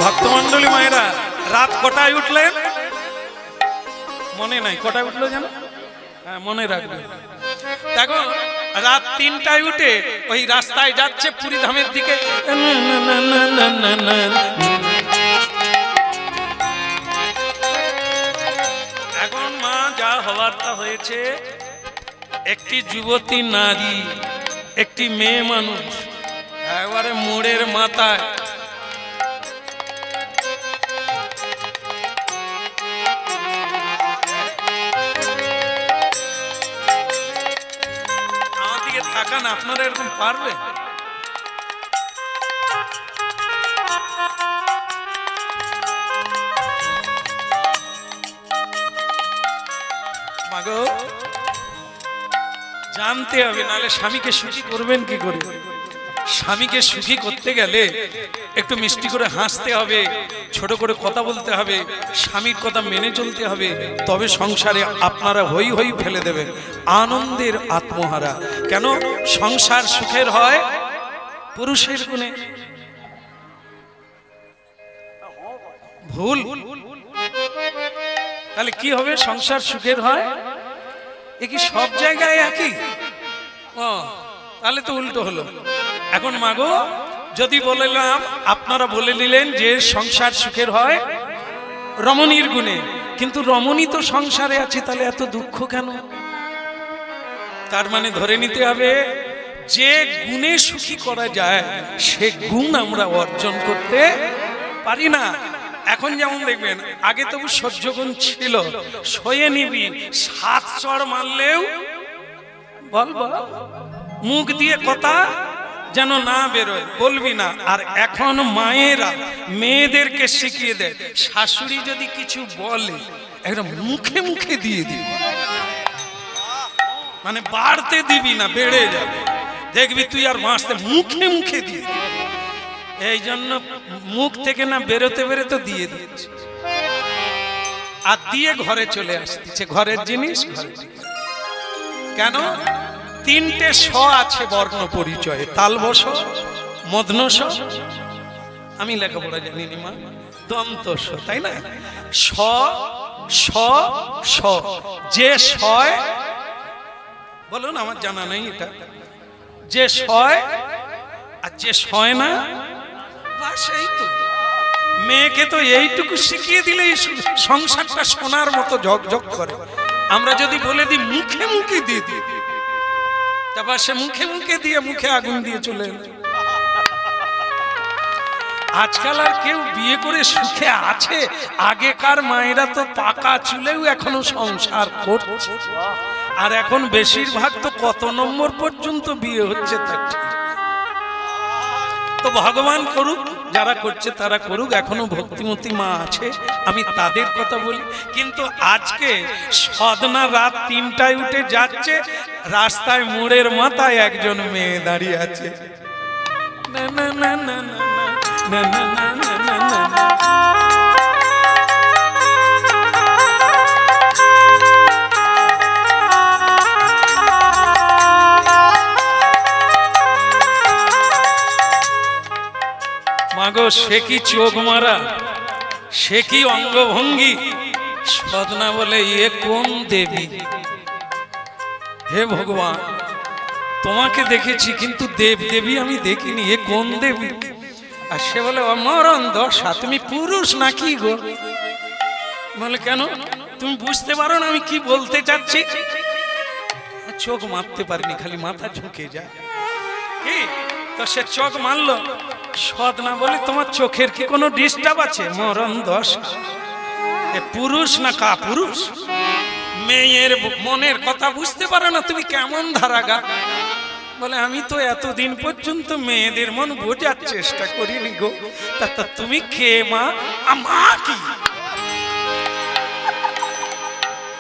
ভক্তমন্ডলী মায়েরা রাত কটায় উঠলেন মনে নাই কটায় উঠলো জানো হ্যাঁ মনে রাখবে দেখো রাত 3টায় উঠে ওই রাস্তায় যাচ্ছে পুরী ধামের দিকে এখন মা যা হওয়ার তা হয়েছে একটি যুবতী নারী একটি মেয়ে মানুষ একেবারে মোড়ের মাথায় তাকান আপনারা এরকম পারবে মাগো জানতে হবে নাহলে স্বামীকে সুখী করবেন কি করে স্বামীকে সুখী করতে গেলে একটু মিষ্টি করে হাসতে হবে ছোট করে কথা বলতে হবে স্বামীর কথা মেনে চলতে হবে তবে সংসারে আপনারা হই হই ফেলে দেবেন আনন্দের আত্মহারা কেন সংসার সুখের হয় পুরুষের গুণে ভুল তাহলে কি হবে সংসার সুখের হয় এ কি সব জায়গায় একই ও তাহলে তো উল্টো হলো এখন মাগো যদি বললাম আপনারা বলে নিলেন যে সংসার সুখের হয় রমণীর গুণে কিন্তু রমণী তো সংসারে আছে তাহলে এত দুঃখ কেন তার মানে ধরে নিতে হবে যে গুণে সুখী করা যায় সে গুণ আমরা অর্জন করতে পারি না এখন যেমন দেখবেন আগে তবু সহ্য গুণ ছিল সয়ে নিবি 7 চড় মারলেও বল মুখ দিয়ে কথা যেন না বেরোয় বলবি না আর এখন মায়েরা মেয়েদেরকে শিখিয়ে দেয় শাশুড়ি যদি কিছু বলে একদম মুখে মুখে দিয়ে দিবি মানে বাড়তে দিবি না বেড়ে যাবে দেখবি তুই আর মাসতে মুখে মুখে দিয়ে দিবি এই জন্য মুখ থেকে না বেরোতে বেরোতে দিয়ে দিচ্ছে আর দিয়ে ঘরে চলে আসছে ঘরের জিনিস ঘরে কেন 3টে স আছে বর্ণ পরিচয়ে তালবস মধ্নস আমি লেখাপড়া জানি নি মা দন্ত স তাই না স স স যে সয় বলুন আমার জানা নেই এটা যে সয় আর যে সয় না বাস এই তো মেয়েকে তো এইটুকু শিখিয়ে দিলেই সংসারটা সোনার মতো ঝকঝক করে আমরা যদি বলে দিই মুখে মুখে দিয়ে দিই তারপর সে মুখে মুখে দিয়ে মুখে আগুন দিয়ে চলে এলো আজকাল আর কেউ বিয়ে করে সুখে আছে আগেকার মায়েরা তো পাকা চুলেও এখনো সংসার করছে আর এখন বেশিরভাগ তো কত নম্বর পর্যন্ত বিয়ে হচ্ছে তার ঠিক তো ভগবান করুক যারা করছে তারা করুক এখনো ভক্তিমতী মা আছে আমি তাদের কথা বলি কিন্তু আজকে সদনা রাত 3টায় উঠে যাচ্ছে রাস্তায় মোড়ের মাথায় একজন মেয়ে দাঁড়িয়ে আছে না না না না না না না না না না মাগো সে কি চোখ মারা সে কি অঙ্গভঙ্গি সদনা বলে এ কোন দেবী হে ভগবান তোমাকে দেখেছি কিন্তু দেব দেবী আমি দেখিনি এ কোন দেবী আর সে বলে অমরণ দশা তুমি পুরুষ নাকি গো বলে কেন তুমি বুঝতে পারো না আমি কি বলতে চাচ্ছি চোখ মারতে পারিনি খালি মাথা ঝুঁকে যায় কি তো সে চোখ মারলো সদনা বলে তোমার চোখের কি কোনো ডিস্টার্ব আছে মরণ দশা এ পুরুষ না কা পুরুষ মেয়ের মনের কথা বুঝতে পারো না তুমি কেমন ধারাগা বলে আমি তো এতদিন পর্যন্ত মেয়েদের মন বোঝার চেষ্টা করিনি গো তা তুমি কে মা মা কি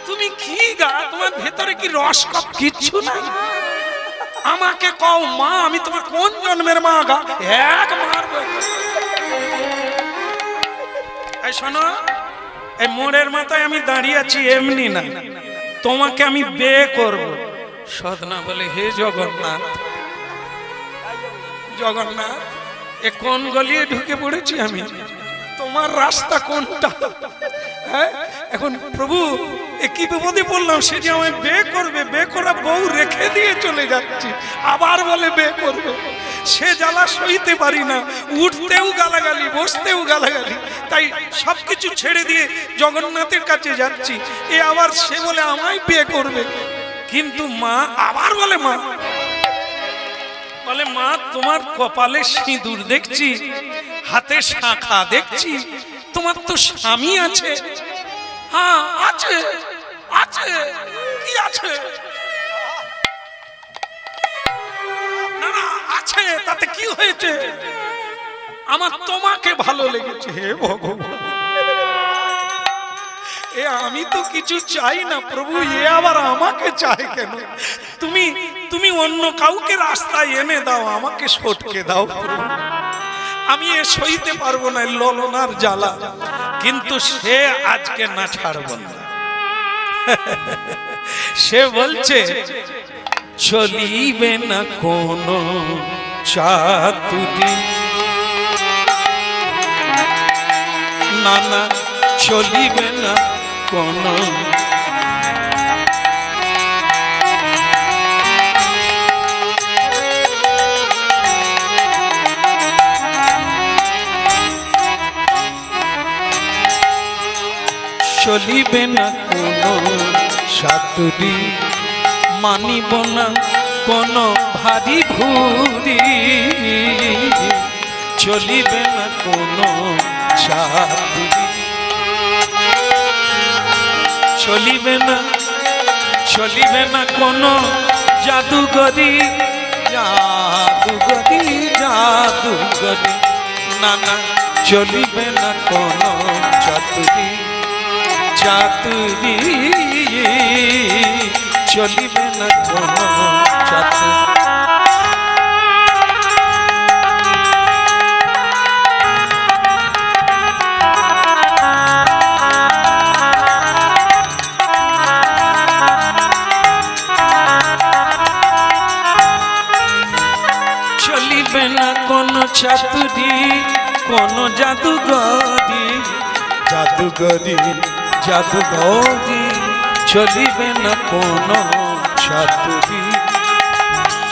তুমি কি গা তোমার ভেতরে কি রস কপ কিচ্ছু না? আমাকে কও মা, আমি তোমার কোন জন্মের মা গা? এক মারবো। এই শোনো, এই মোড়ের মাথায় আমি দাঁড়িয়ে আছি এমনি না, তোমাকে আমি বিয়ে করব। সদনা বলে হে জগন্নাথ, জগন্নাথ এ কোন গলিয়ে ঢুকে পড়েছি আমি, তোমার রাস্তা কোনটা? হ্যাঁ এখন প্রভু এ কি বিপদে পড়লাম, সে যে আমায় বিয়ে করবে, বিয়ে করা বউ রেখে দিয়ে চলে যাচ্ছি, আবার বলে বিয়ে করবে। সে জ্বালা সইতে পারি না, উঠতেও গালাগালি, বসতেও গালাগালি, তাই সবকিছু ছেড়ে দিয়ে জগন্নাথের কাছে যাচ্ছি। এ আবার সে বলে আমায় বিয়ে করবে, কিন্তু মা আবার বলে মা, বলে মা তোমার কপালে সিঁদুর দেখছি, হাতে শাখা দেখছি, তোমার তো স্বামী আছে। হ্যাঁ আছে, আছে, কি আছে? না না আছে, তাতে কি হয়েছে? আমার তোমাকে ভালো লেগেছে। হে ভগবান, এ আমি তো কিছু চাই না প্রভু, এ আবার আমাকে চাই কেন? তুমি তুমি অন্য কাউকে রাস্তায় এনে দাও, আমাকে সটকে দাও প্রভু। আমি এ সইতে পারবো না ললনার জ্বালা, কিন্তু সে আজকে না ছাড়ব না। সে বলছে চলিবে না কোনো চাতুরি, না না চলিবে না কোনো, চলিবে না কোনো সাতুরি, মানিব না কোনো ভারী ভুরি, চলিবে না কোনো সাতুরি, চলিবে না, চলিবে না কোনো জাদুগরি, জাদুগরি, জাদুগরি, না না চলিবে না কোনো চাতুরি, চাতুরি, চলিবে না কোনো চাতুরি। চলিবে না কোনো চাতুরি, কোনো জাদুগরি, জাদুগরি, জাদুগরি, চলিবে না কোনো চাতুরি,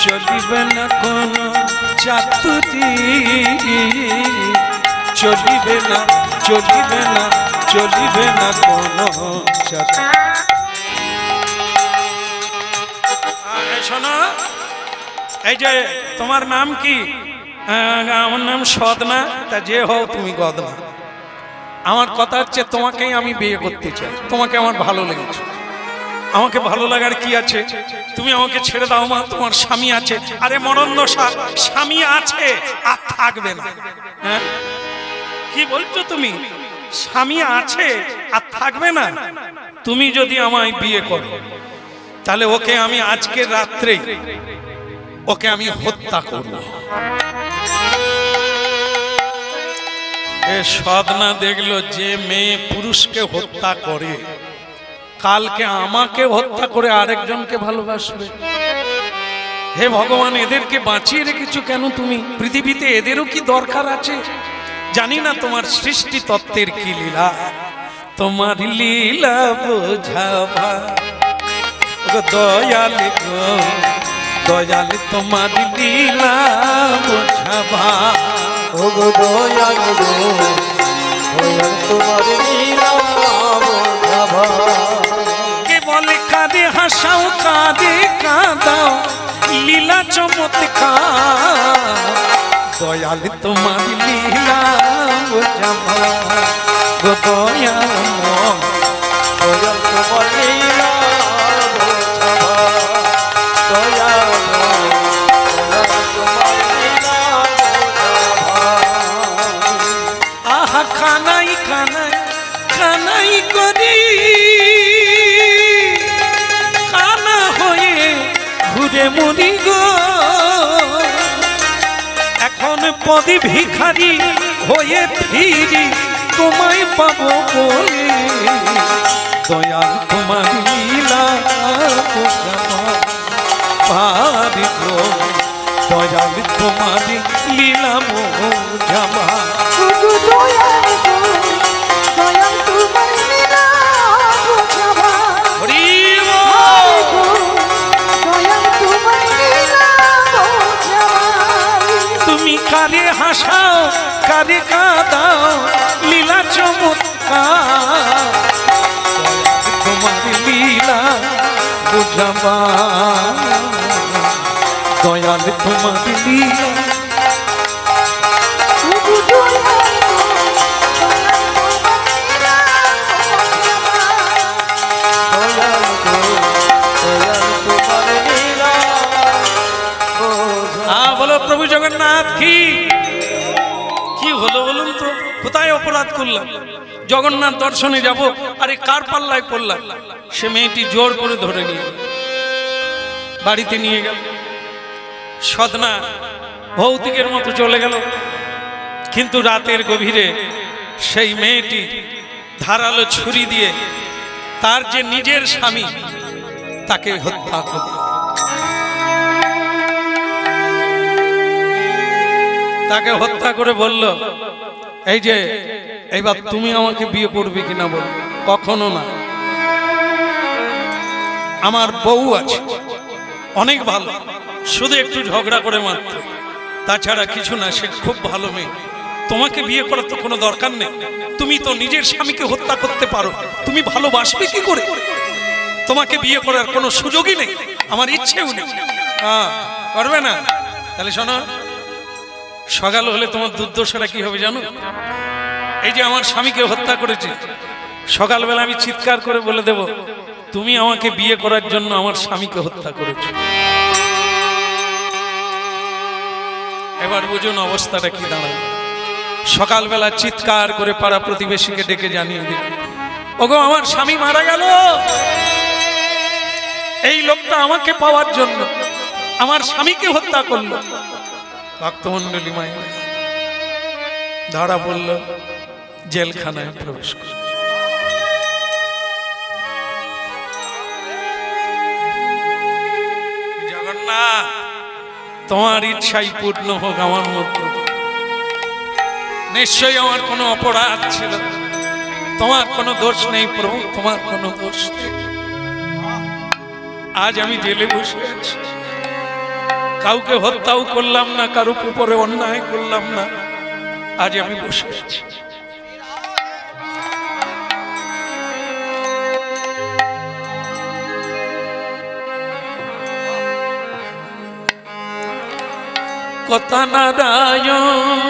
চলিবে না কোনো চাতুরি, চলিবে না, চলিবে না, চলিবে না কোনো চাতুরি। শোনো, এই যে তোমার নাম কি? আমার নাম সদনা, তা যে হও তুমি গদনা। আমার কথা হচ্ছে তোমাকেই আমি বিয়ে করতে চাই, তোমাকে আমার ভালো লেগেছে। আমাকে ভালো লাগার কি আছে? তুমি আমাকে ছেড়ে দাও মা, তোমার স্বামী আছে। আরে মরণদশা, স্বামী আছে আর থাকবে না। হ্যাঁ কি বলছো তুমি? স্বামী আছে আর থাকবে না? তুমি যদি আমায় বিয়ে করো তাহলে ওকে আমি আজকের রাত্রেই ওকে আমি হত্যা করব। এ সদনা দেখলো যে মেয়ে পুরুষকে হত্যা করে কালকে আমাকে হত্যা করে আরেকজনকে ভালোবাসবে। হে ভগবান, এদেরকে বাঁচিয়ে রেখেছো কেন তুমি? পৃথিবীতে এদেরও কি দরকার আছে? জানি না তোমার সৃষ্টি তত্ত্বের কি লীলা, তোমার লীলা বোঝাবা দয়াল গো, দয়াল তোমার লীলা বোঝাবা, ও গো দয়াল গো, দয়াল তোমার লীলা বোঝাবা। কে বলে কাঁদে হাসাও, কাঁদে কাঁদাও, লীলা চমৎকার, দয়াল তোমার লীলা বোঝাবা গো দয়াল, দয়াল তোমার লীলা বোঝাবা, দয়াল তোমার লীলা বোঝাবা। আহা কানাই কানাই কানাই করি খুঁজে মরি গো, এখন পদে ভিখারি হয়ে ফিরি তোমায় পাবো বলে। দয়াল তোমার লীলা পারি গো, দয়াল তোমার লীলা মোজামা। তুমি কারে হাসাও কারে কাঁদাও লীলা চমৎকার, তোমার লীলা বুঝাবা। দয়াল তোমার লীলা বলো প্রভু জগন্নাথ কি কি হলো বলুন তো? কোথায় অপরাধ করলাম? জগন্নাথ দর্শনে যাব, আরে কার পাল্লায় পড়লাম? সে মেয়েটি জোর করে ধরে নিয়ে বাড়িতে নিয়ে গেল। সদনা ভৌতিকের মতো চলে গেল, কিন্তু রাতের গভীরে সেই মেয়েটি ধারালো ছুরি দিয়ে তার যে নিজের স্বামী তাকে হত্যা করল। তাকে হত্যা করে বলল, এই যে এইবার তুমি আমাকে বিয়ে করবে কিনা বল। কখনো না, আমার বউ আছে অনেক ভালো, শুধু একটু ঝগড়া করে মাত্র, তাছাড়া কিছু না, সে খুব ভালো মেয়ে, তোমাকে বিয়ে করার তো কোনো দরকার নেই। তুমি তো নিজের স্বামীকে হত্যা করতে পারো, তুমি ভালোবাসবে কি করে? তোমাকে বিয়ে করার কোনো সুযোগই নেই, আমার ইচ্ছেও নেই। হ্যাঁ, করবে না? তাহলে শোনো, সকাল হলে তোমার দুর্দশাটা কি হবে জানো? এই যে আমার স্বামীকে হত্যা করেছে, সকালবেলা আমি চিৎকার করে বলে দেব, তুমি আমাকে বিয়ে করার জন্য আমার স্বামীকে হত্যা করেছো। এবার বুঝুন অবস্থাটা কি দাঁড়ায়। সকালবেলা চিৎকার করে পাড়া প্রতিবেশীকে ডেকে জানিয়ে দিল, ওগো আমার স্বামী মারা গেল, এই লোকটা আমাকে পাওয়ার জন্য আমার স্বামীকে হত্যা করলো। ভক্তমন্ডলী মায়ের ধরা পড়ল, জেলখানায় প্রবেশ করল। জগন্নাথ তোমার ইচ্ছাই পূর্ণ হোক আমার মধ্যে। নিশ্চয়ই আমার কোনো অপরাধ ছিল, তোমার কোনো দোষ নেই প্রভু, তোমার কোনো দোষ নেই। আজ আমি জেলে বসে আছি, কাউকে হত্যাও করলাম না, কারো উপরে অন্যায় করলাম না, আজ আমি বসে আছি। কথা নারায়ণ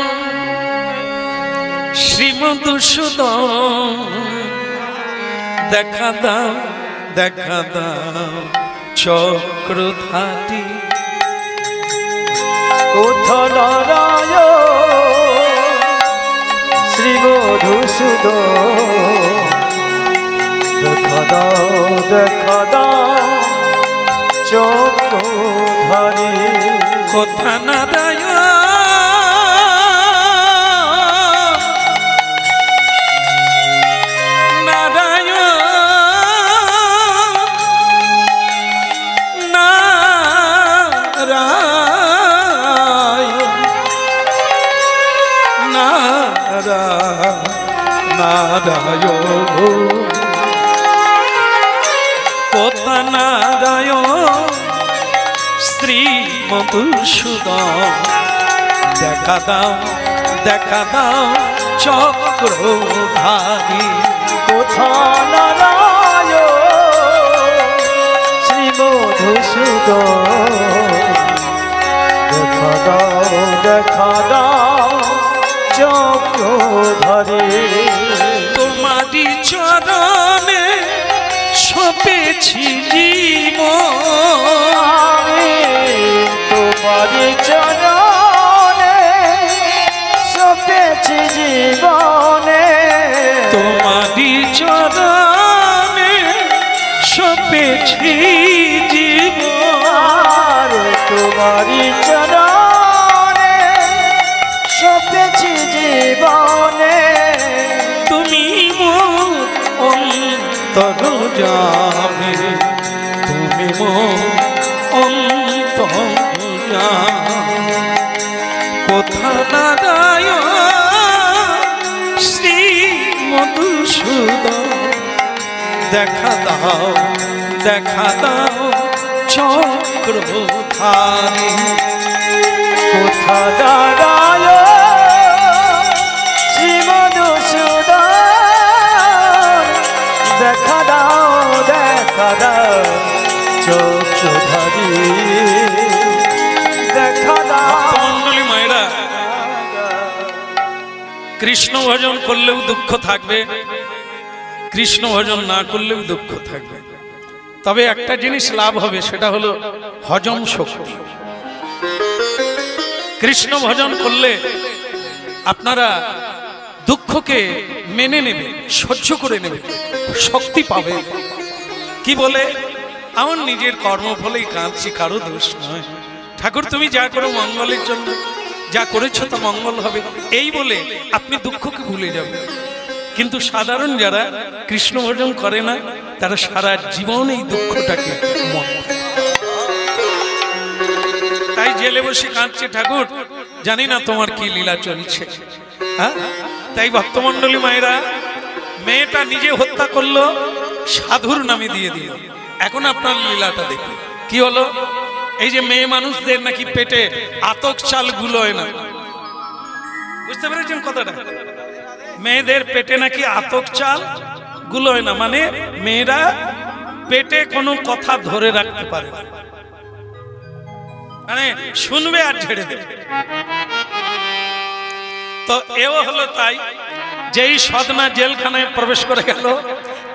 শ্রীমধুসূদন, দেখা দাও দেখা দাও চক্রধারী। কোথা নারায়ণ শ্রী মধুসূদন, দেখা দাও দেখা দাও চক্রধারী। কথা নারায়ণ নারায়ণ কথা নারায়ণ শ্রী মধুসূদন, দেখা দাও দেখা দাও চক্রধারী। কোথা নারায়ণ শ্রী মধুসূদন, দেখা দাও দেখা দাও চক্রধারী। তোমারি চরণে সপেছি জীবন, তোমারি চরণে সপেছি জীবনে, তোমারি চরণে সপেছি জীবন। পেয়েছি জীবনে তুমি মোর অন্তর্যামী, তুমি মোর অন্তর্যামী। কোথা নারায়ণ শ্রী মধুসূদন, দেখা দাও দেখা দাও চক্রধারী। কোথা দাঁড়ায় শ্রী মধুসূদন, দেখা দাও চক্ষুধারী, দেখা দাও। মন্ডলী মায়েরা, কৃষ্ণ ভজন করলেও দুঃখ থাকবে, কৃষ্ণ ভজন না করলেও দুঃখ থাকবে। তবে একটা জিনিস লাভ হবে, সেটা হলো হজম শক্তি। কৃষ্ণ ভজন করলে আপনারা দুঃখকে মেনে নেবে, সহ্য করে নেবে, শক্তি পাবে। কি বলে, আমার নিজের কর্মফলেই কাঁদছি, কারো দোষ নয়। ঠাকুর তুমি যা করো মঙ্গলের জন্য, যা করেছো তা মঙ্গল হবে, এই বলে আপনি দুঃখকে ভুলে যাবেন। কিন্তু সাধারণ যারা কৃষ্ণ ভজন করে না, তারা সারা জীবন এই দুঃখটাকে মনে, তাই জেলে বসে কাঁদছে, ঠাকুর জানি না তোমার কি লীলা চলছে। হ্যাঁ, তাই ভক্তমন্ডলী মায়েরা, মেয়েটা নিজে হত্যা করলো, সাধুর নামে দিয়ে দিল। এখন আপনার লীলাটা দেখুন কি হলো। এই যে মেয়ে মানুষদের নাকি পেটে আতক চাল গুলোয় না, বুঝতে পেরেছেন কথাটা? মেয়েদের পেটে নাকি আতক চাল গুলোয় না, মানে মেয়েরা পেটে কোনো কথা ধরে রাখতে পারে না, মানে শুনবে আর ঝেড়ে দেবে। তো এও হলো তাই, যেই সদনা জেলখানায় প্রবেশ করে গেল,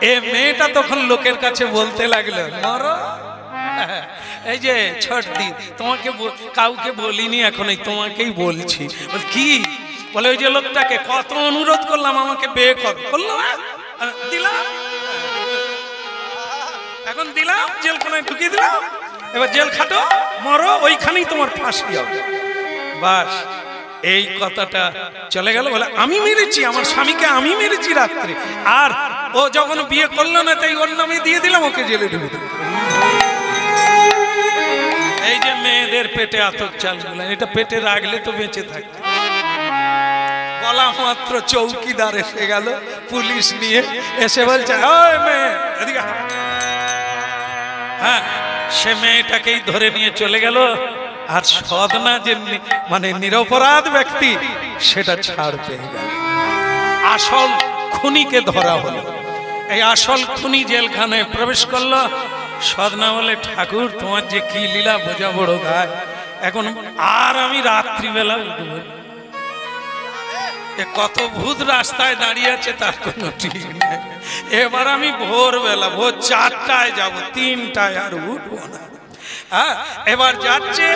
এ মেয়েটা তখন লোকের কাছে বলতে লাগলো, মরো, এই যে ছোটদি, তোমাকে কাউকে বলিনি, এখন এই তোমাকেই বলছি। কি বলে, ওই যে লোকটাকে কত অনুরোধ করলাম আমাকে বিয়ে করলো, দিলাম, এখন দিলাম, জেলখানায় ঢুকিয়ে দিলাম, এবার জেল খাটো, মরো, ওইখানেই তোমার ফাঁসি হবে। বাস, এই কথাটা চলে গেল। বলে আমি মেরেছি আমার স্বামীকে, আমি মেরেছি রাত্রে, আর ও যখন বিয়ে করলো না তাই ওর নামে দিয়ে দিলাম, ওকে জেলে ঢুকে দিলাম। এই যে মেয়েদের পেটে আতক চাল গুলো, এটা পেটে রাখলে তো বেঁচে থাকবে। বলা মাত্র চৌকিদার এসে গেল, পুলিশ নিয়ে এসে বলছে, ওই মেয়ে এদিকে। হ্যাঁ, সে মেয়েটাকেই ধরে নিয়ে চলে গেল, আর সদনা যে মানে নিরপরাধ ব্যক্তি, সেটা ছাড় পেয়ে গেল। আসল খুনিকে ধরা হলো। এই আসল খুনি জেলখানায় প্রবেশ করলো। সদনা বলে, ঠাকুর তোমার যে কি লীলা বোঝা বড় গায়, এখন আর আমি রাত্রিবেলা উঠবো, কত ভূত রাস্তায় দাঁড়িয়ে আছে তার কোনো ঠিক নেই। এবার আমি ভোরবেলা, ভোর 4টায় যাব, 3টায় আর উঠবো না। হ্যাঁ, এবার যাচ্ছে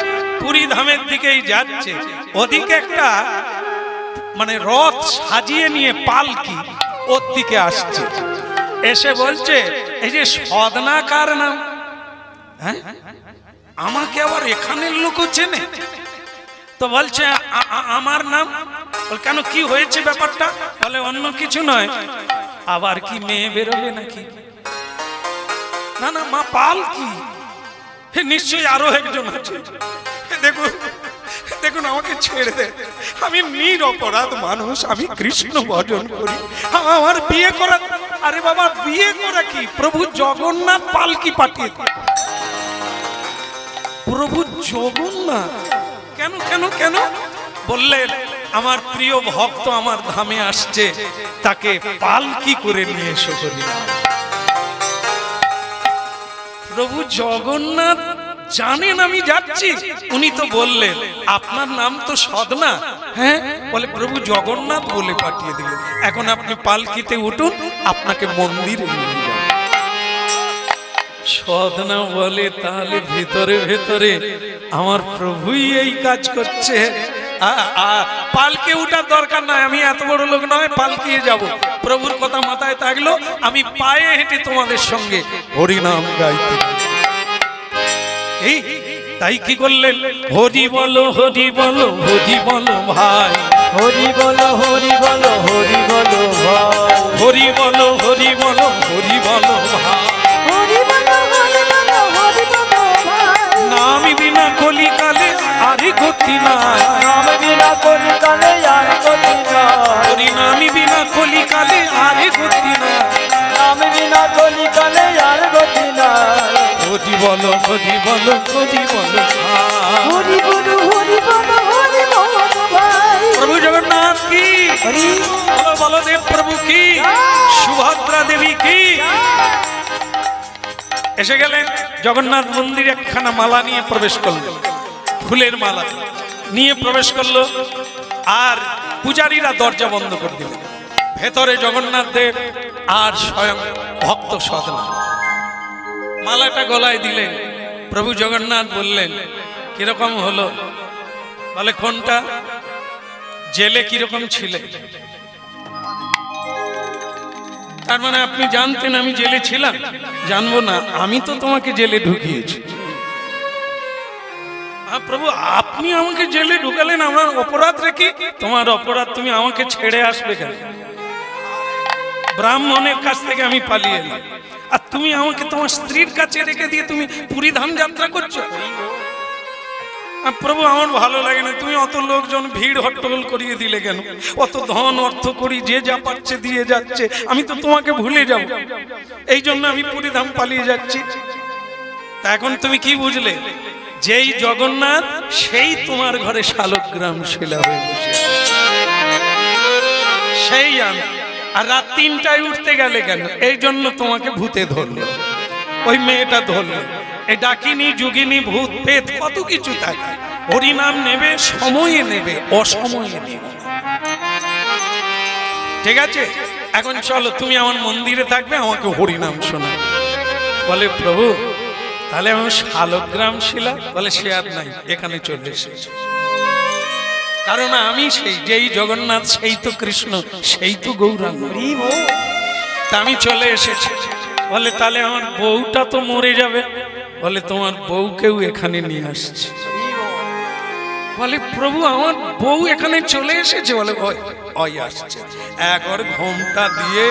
পুরী ধামের দিকেই যাচ্ছে, ওদিকে একটা মানে রথ সাজিয়ে নিয়ে পালকি ওর দিকে আসছে। এসে বলছে, এই যে সদনা কার নাম? হ্যাঁ, আমাকে আবার এখানের লোক চেনে তো, বলছে আমার নাম। কেন, কি হয়েছে ব্যাপারটা? বলে অন্য কিছু নয়, আবার কি মেয়ে বেরোবে নাকি? না না মা, পালকি নিশ্চয়ই আরো একজন আছে। দেখুন দেখুন, আমাকে ছেড়ে দে, আমি নিরপরাধ মানুষ, আমি কৃষ্ণ ভজন করি, আমার বিয়ে করা। আরে বাবা, বিয়ে করা কি? প্রভু জগন্নাথ পালকি পাঠিয়ে, প্রভু জগন্নাথ। কেন কেন কেন? বললেন, আমার প্রিয় ভক্ত আমার ধামে আসছে, তাকে পালকি করে নিয়ে এসো করি। প্রভু জগন্নাথ জানেন আমি যাচ্ছি, উনি তো বললেন আপনার নাম তো সদনা। হ্যাঁ, বলে প্রভু জগন্নাথ বলে পাঠিয়ে দিলেন, এখন আপনি পালকিতে উঠুন, আপনাকে মন্দিরে নিয়ে যান। সদনা বলে, তাহলে ভেতরে ভেতরে আমার প্রভুই এই কাজ করছে। পালকে উঠার দরকার নাই, আমি এত বড় লোক নয়, পালকিয়ে যাব। প্রভুর কথা মাথায় থাকলো, আমি পায়ে হেঁটে তোমাদের সঙ্গে হরিনাম গাইতে। এই তাই কি করলেন, হরি বলো হরি বলো হরি বলো ভাই, হরি বলো হরি বলো হরি বলো ভাই হরি বলো হরি বলো হরি বলো ভাই হরি বলো হরি বলো হরি বলো ভাই নাম বিনা কলিকালে আরে গতি না নাম বিনা করি কালে আর গতি না হরি নামি বিনা কলিকালে আরে গতি না নাম বিনা করি কালে আর গতি না হরি বলো হরি বলো হরি বলো ভাই। হরি বলো হরি বলো হরি বলো ভাই প্রভু জগন্নাথ কি বলো বলদেব প্রভু কি সুভদ্রা দেবী কি এসে গেলেন জগন্নাথ মন্দিরে একখানা মালা নিয়ে প্রবেশ করলো ফুলের মালা নিয়ে প্রবেশ করলো আর পূজারীরা দরজা বন্ধ করে দিলেন ভেতরে জগন্নাথ দেব আর স্বয়ং ভক্ত সদনা মালাটা গলায় দিলেন প্রভু জগন্নাথ বললেন কিরকম হলো বলে কোনটা জেলে কিরকম ছিলে তার মানে আপনি জানতেন আমি জেলে ছিলাম জানবো না আমি তো তোমাকে জেলে ঢুকিয়েছি প্রভু আপনি আমাকে জেলে ঢুকালেন আমার অপরাধ রেখে তোমার অপরাধ তুমি আমাকে ছেড়ে আসবে কেন ব্রাহ্মণের কাছ থেকে আমি পালিয়ে এলাম আর তুমি আমাকে তোমার স্ত্রীর কাছে রেখে দিয়ে তুমি পুরী ধাম যাত্রা করছো প্রভু আমার ভালো লাগে না তুমি অত লোকজন ভিড় হট্টগোল করিয়ে দিলে কেন অত ধন অর্থ করি যে যা পাচ্ছে দিয়ে যাচ্ছে আমি তো তোমাকে ভুলে যাব এই জন্য আমি পুরী ধাম পালিয়ে যাচ্ছি তা এখন তুমি কি বুঝলে যেই জগন্নাথ সেই তোমার ঘরে শালগ্রাম শিলা হয়ে বসে সেই আমি আর রাত 3টায় উঠতে গেলে কেন এই জন্য তোমাকে ভূতে ধরলো ওই মেয়েটা ধরলো এই ডাকিনী যোগিনী ভূত পেত কত কিছু থাকে হরিনাম নেবে সময়ে নেবে অসময়ে নেবে ঠিক আছে এখন চলো তুমি আমার মন্দিরে থাকবে আমাকে হরিনাম শোনাবে বলে প্রভু তাহলে আমার শালগ্রাম শিলা বলে সে আর নাই এখানে চলে এসেছে কারণ আমি সেই যেই জগন্নাথ সেই তো কৃষ্ণ সেই তো গৌরাঙ্গ তা আমি চলে এসেছি বলে তাহলে আমার বউটা তো মরে যাবে বলে তোমার বউকেও এখানে নিয়ে আসছে বলে প্রভু আমার বউ এখানে চলে এসেছে বলে ওই আসছে একবার ঘোমটা দিয়ে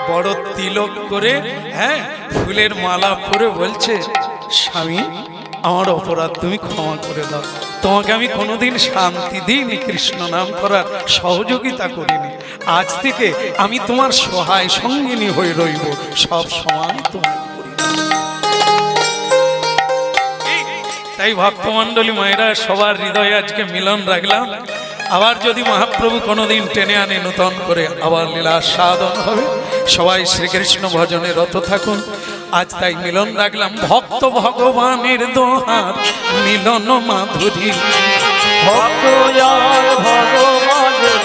বড় তিলক করে হ্যাঁ ফুলের মালা পরে বলছে স্বামী আমার অপরাধ তুমি ক্ষমা করে দাও তোমাকে আমি কোনোদিন শান্তি দিইনি কৃষ্ণ নাম করার সহযোগিতা করিনি আজ থেকে আমি তোমার সহায় সঙ্গিনী হয়ে রইব সব সময় তোমার তাই ভক্তমণ্ডলী মায়েরা সবার হৃদয়ে আজকে মিলন রাখলাম আবার যদি মহাপ্রভু কোনোদিন টেনে আনে নূতন করে আবার লীলা সাধন হবে সবাই শ্রীকৃষ্ণ ভজনে রত থাকুন আজ তাই মিলন রাখলাম ভক্ত ভগবানের দোহার মিলন মাধুরী ভক্ত ভগবানের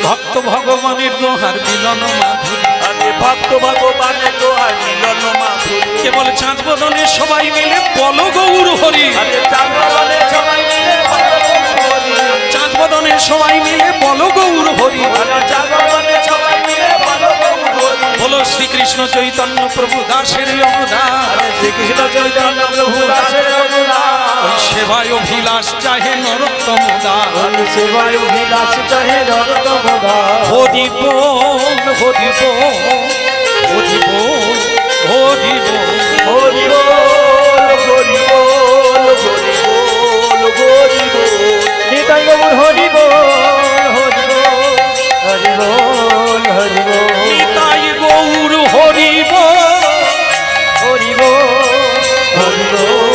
ভক্ত ভগবানের দোহার মিলন মাধুরী ভক্ত ভগবানের দোহার মিলন মাধুরী কেবল চাঁদ বদনে সবাই মিলে বল গৌর হরি চাঁদ বদনে সবাই মিলে চাঁদ বদনে সবাই মিলে বল গৌর হরি চাঁদ বদনে সবাই মিলে বলো শ্রীকৃষ্ণ চৈতন্য প্রভু দাসের অবদান শ্রীকৃষ্ণ চৈতন্য প্রভু দাসের অবদান সেবায় অভিলাষ চাহে নরোত্তম দাস সেবায় অভিলাষ চাহে নরোত্তম দাস হরি বল হরি বল হরি বল হরি বল হরি বল হরি বল হরি বল হরি বল নিতাই গৌর হরি বল হরি বল হরি বল হরি বল নিতাই গৌর হরি বল হরি বল হরি বল